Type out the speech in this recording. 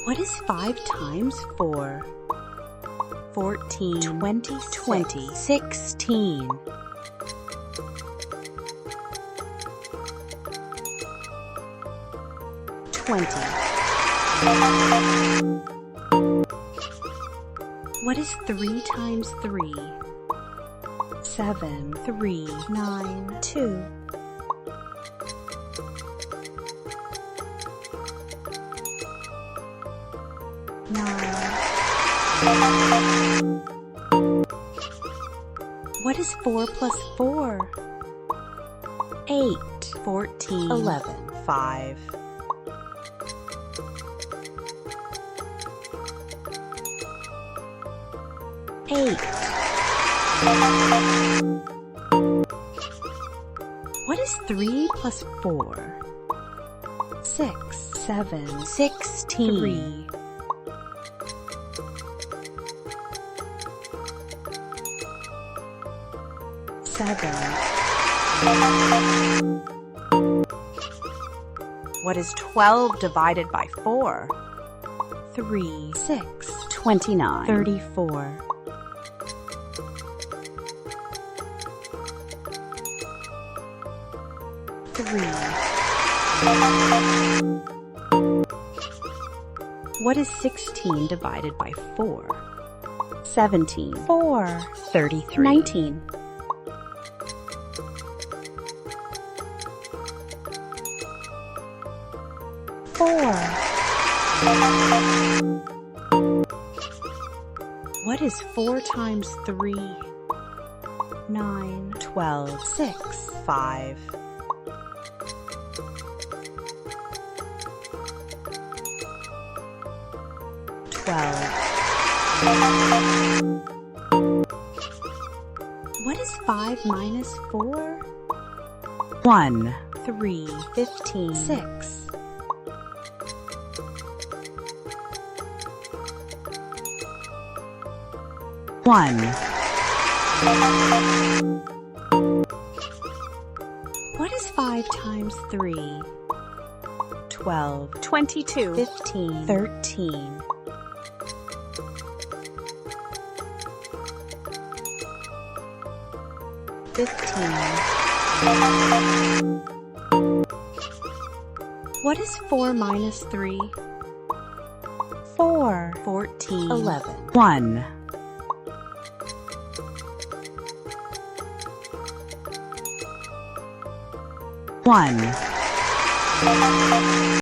What is 5 times 4? 14, 20, 20, 16. 20. What is 3 times 3? 7, 3, 9, 2. 9. What is 4 plus 4? 8, 14, 11, 5. 8. What is 3 plus 4? 6, 7, 16. 3. 7. What is 12 divided by 4? 3, 6, 29, 34. 3. What is 16 divided by 4? 17, 4, 33, 19. 4. What is 4 times 3? 9, 12, 6, 5. 12. What is 5 minus 4? 1, 3, 15, 6. 1. What is 5 times 3? 12, 22, 15, 13. 15. What is 4 minus 3? 4, 14, 11, 1. 1.